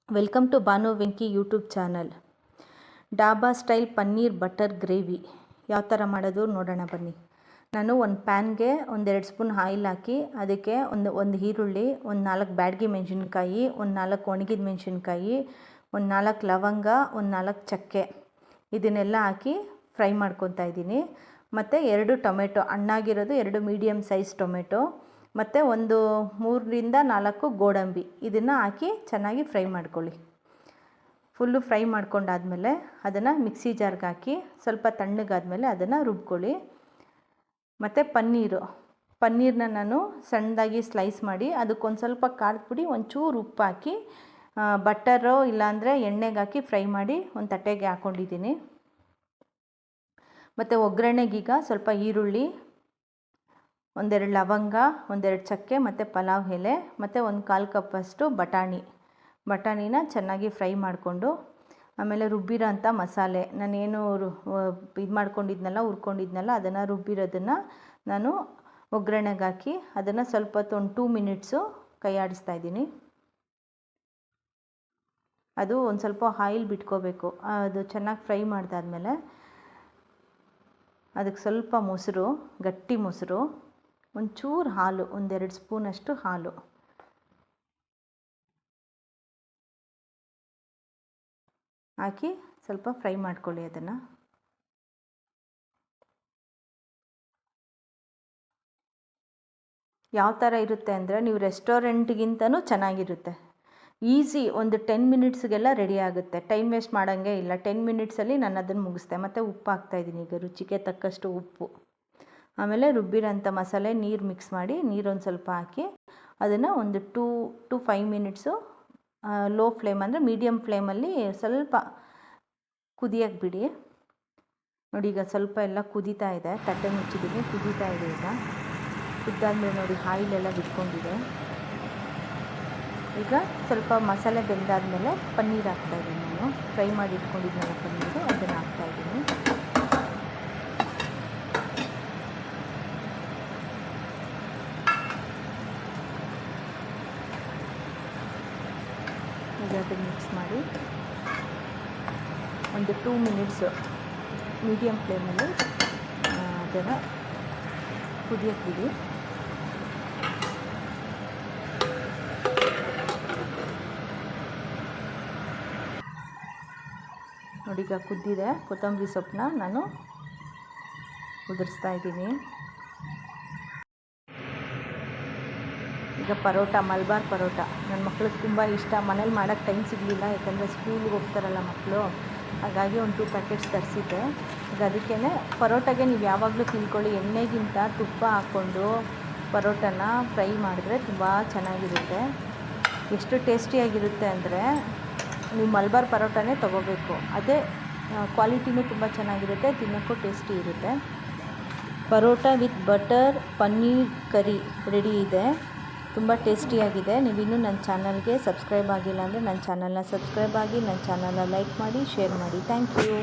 Welcome to Bhanu Venki YouTube channel. Dhaba style paneer butter gravy ಯಾವ ಥರ ಮಾಡೋದು ನೋಡೋಣ ಬನ್ನಿ. ನಾನು ಒಂದು ಪ್ಯಾನ್ಗೆ 1-2 ಸ್ಪೂನ್ ಆಯಿಲ್ ಹಾಕಿ ಅದಕ್ಕೆ ಒಂದು ಈರುಳ್ಳಿ, ಒಂದು 4 ಬ್ಯಾಡಗಿ ಮೆಣಸಿನ್ಕಾಯಿ, ಒಂದು 4 ಒಣಗಿದ ಮೆಣಸಿನ್ಕಾಯಿ, ಒಂದು 4 ಲವಂಗ, ಒಂದು 4 ಚಕ್ಕೆ ಇದನ್ನೆಲ್ಲ ಹಾಕಿ ಫ್ರೈ ಮಾಡ್ಕೊತಾ ಇದ್ದೀನಿ. ಮತ್ತು 2 ಟೊಮೆಟೊ ಹಣ್ಣಾಗಿರೋದು, 2 ಮೀಡಿಯಮ್ ಸೈಜ್ ಟೊಮೆಟೊ ಮತ್ತು ಒಂದು 3-4 ಗೋಡಂಬಿ ಇದನ್ನು ಹಾಕಿ ಚೆನ್ನಾಗಿ ಫ್ರೈ ಮಾಡ್ಕೊಳ್ಳಿ. ಫುಲ್ಲು ಫ್ರೈ ಮಾಡ್ಕೊಂಡಾದಮೇಲೆ ಅದನ್ನು ಮಿಕ್ಸಿ ಜಾರ್ಗೆ ಹಾಕಿ ಸ್ವಲ್ಪ ತಣ್ಣಗಾದಮೇಲೆ ಅದನ್ನು ರುಬ್ಕೊಳ್ಳಿ. ಮತ್ತು ಪನ್ನೀರನ್ನ ನಾನು ಸಣ್ಣದಾಗಿ ಸ್ಲೈಸ್ ಮಾಡಿ ಅದಕ್ಕೊಂದು ಸ್ವಲ್ಪ ಖಾರದ ಪುಡಿ, ಒಂಚೂರು ಉಪ್ಪು ಹಾಕಿ ಬಟರು ಇಲ್ಲಾಂದರೆ ಎಣ್ಣೆಗೆ ಹಾಕಿ ಫ್ರೈ ಮಾಡಿ ಒಂದು ತಟ್ಟೆಗೆ ಹಾಕ್ಕೊಂಡಿದ್ದೀನಿ. ಮತ್ತು ಒಗ್ಗರಣೆಗೀಗ ಸ್ವಲ್ಪ ಈರುಳ್ಳಿ, 1-2 ಲವಂಗ, 1-2 ಚಕ್ಕೆ ಮತ್ತು ಪಲಾವ್ ಎಲೆ ಮತ್ತು ಒಂದು 1/4 ಕಪ್ಪಷ್ಟು ಬಟಾಣಿನ ಚೆನ್ನಾಗಿ ಫ್ರೈ ಮಾಡಿಕೊಂಡು, ಆಮೇಲೆ ರುಬ್ಬಿರೋ ಅಂಥ ಮಸಾಲೆ ನಾನೇನು ಹುರ್ಕೊಂಡಿದ್ನಲ್ಲ ಅದನ್ನು ರುಬ್ಬಿರೋದನ್ನು ನಾನು ಒಗ್ಗರಣೆಗೆ ಹಾಕಿ ಅದನ್ನು ಸ್ವಲ್ಪ ಹೊತ್ತು ಒಂದು 2 ಮಿನಿಟ್ಸು ಕೈ ಆಡಿಸ್ತಾ ಇದ್ದೀನಿ. ಅದು ಒಂದು ಸ್ವಲ್ಪ ಆಯಿಲ್ ಬಿಟ್ಕೋಬೇಕು. ಅದು ಚೆನ್ನಾಗಿ ಫ್ರೈ ಮಾಡಿದಾದ್ಮೇಲೆ ಅದಕ್ಕೆ ಸ್ವಲ್ಪ ಮೊಸರು, ಗಟ್ಟಿ ಮೊಸರು, ಒಂಚೂರು ಹಾಲು, 1-2 ಸ್ಪೂನಷ್ಟು ಹಾಲು ಹಾಕಿ ಸ್ವಲ್ಪ ಫ್ರೈ ಮಾಡ್ಕೊಳ್ಳಿ. ಅದನ್ನು ಯಾವ ಥರ ಇರುತ್ತೆ ಅಂದರೆ ನೀವು ರೆಸ್ಟೋರೆಂಟ್ಗಿಂತನೂ ಚೆನ್ನಾಗಿರುತ್ತೆ. ಈಸಿ, ಒಂದು 10 ಮಿನಿಟ್ಸ್ಗೆಲ್ಲ ರೆಡಿ ಆಗುತ್ತೆ. ಟೈಮ್ ವೇಸ್ಟ್ ಮಾಡೋಂಗೆ ಇಲ್ಲ. 10 ಮಿನಿಟ್ಸಲ್ಲಿ ನಾನು ಅದನ್ನು ಮುಗಿಸ್ದೆ. ಮತ್ತು ಉಪ್ಪು ಹಾಕ್ತಾಯಿದ್ದೀನಿ, ಈಗ ರುಚಿಗೆ ತಕ್ಕಷ್ಟು ಉಪ್ಪು. ಆಮೇಲೆ ರುಬ್ಬಿರೋಂಥ ಮಸಾಲೆ ನೀರು ಮಿಕ್ಸ್ ಮಾಡಿ ನೀರೊಂದು ಸ್ವಲ್ಪ ಹಾಕಿ ಅದನ್ನು ಒಂದು 2 to 5 ಮಿನಿಟ್ಸು ಲೋ ಫ್ಲೇಮ್ ಅಂದರೆ ಮೀಡಿಯಮ್ ಫ್ಲೇಮಲ್ಲಿ ಸ್ವಲ್ಪ ಕುದಿಯೋಕ್ಕೆ ಬಿಡಿ. ನೋಡಿ, ಈಗ ಸ್ವಲ್ಪ ಎಲ್ಲ ಕುದೀತಾ ಇದೆ. ತಟ್ಟೆ ಮುಚ್ಚಿದ್ದೀನಿ, ಕುದೀತಾ ಇದೆ. ಈಗ ಕುದ್ದಾದ್ಮೇಲೆ ನೋಡಿ ಆಯಿಲೆಲ್ಲ ಬಿಟ್ಕೊಂಡಿದೆ. ಈಗ ಸ್ವಲ್ಪ ಮಸಾಲೆ ಬೆಂದಾದಮೇಲೆ ಪನ್ನೀರ್ ಹಾಕ್ತಾಯಿದ್ದೀನಿ. ನಾನು ಫ್ರೈ ಮಾಡಿ ಇಟ್ಕೊಂಡಿದ್ನಲ್ಲ ಪನ್ನೀರು, ಅದನ್ನು ಹಾಕ್ತಾಯಿದ್ದೀನಿ. ಈಗ ಅದನ್ನು ಮಿಕ್ಸ್ ಮಾಡಿ ಒಂದು 2 ಮಿನಿಟ್ಸು ಮೀಡಿಯಮ್ ಫ್ಲೇಮಲ್ಲಿ ಅದನ್ನು ಕುದಿಯೋಕ್ಕೆ ಬಿಡಿ. ನೋಡಿ, ಈಗ ಕುದ್ದಿದೆ. ಕೊತ್ತಂಬರಿ ಸೊಪ್ಪನ್ನ ನಾನು ಉದುರಿಸ್ತಾ ಇದ್ದೀನಿ. ಈಗ ಪರೋಟ, ಮಲ್ಬಾರ್ ಪರೋಟ ನನ್ನ ಮಕ್ಳಿಗೆ ತುಂಬ ಇಷ್ಟ. ಮನೇಲಿ ಮಾಡೋಕ್ಕೆ ಟೈಮ್ ಸಿಗಲಿಲ್ಲ, ಯಾಕಂದರೆ ಸ್ಕೂಲಿಗೆ ಹೋಗ್ತಾರಲ್ಲ ಮಕ್ಕಳು, ಹಾಗಾಗಿ ಒಂದು 2 ಪ್ಯಾಕೆಟ್ಸ್ ತರಿಸಿದ್ದೆ. ಈಗ ಅದಕ್ಕೇ ಪರೋಟಾಗೆ ನೀವು ಯಾವಾಗಲೂ ತಿಳ್ಕೊಳ್ಳಿ, ಎಣ್ಣೆಗಿಂತ ತುಪ್ಪ ಹಾಕ್ಕೊಂಡು ಪರೋಟನ ಫ್ರೈ ಮಾಡಿದ್ರೆ ತುಂಬ ಚೆನ್ನಾಗಿರುತ್ತೆ. ಎಷ್ಟು ಟೇಸ್ಟಿಯಾಗಿರುತ್ತೆ ಅಂದರೆ ನೀವು ಮಲ್ಬಾರ್ ಪರೋಟನೇ ತೊಗೋಬೇಕು. ಅದೇ ಕ್ವಾಲಿಟಿನೂ ತುಂಬ ಚೆನ್ನಾಗಿರುತ್ತೆ, ತಿನ್ನೋಕ್ಕೂ ಟೇಸ್ಟಿ ಇರುತ್ತೆ. Paratha with butter paneer curry ready ಇದೆ. ತುಂಬ ಟೇಸ್ಟಿಯಾಗಿದೆ. ನೀವಿನ್ನೂ ನನ್ನ ಚಾನಲ್ಗೆ ಸಬ್ಸ್ಕ್ರೈಬ್ ಆಗಿಲ್ಲ ಅಂದರೆ ನನ್ನ ಚಾನಲ್ನ ಸಬ್ಸ್ಕ್ರೈಬ್ ಆಗಿ, ನನ್ನ ಚಾನಲ್ನ ಲೈಕ್ ಮಾಡಿ, ಶೇರ್ ಮಾಡಿ. Thank you.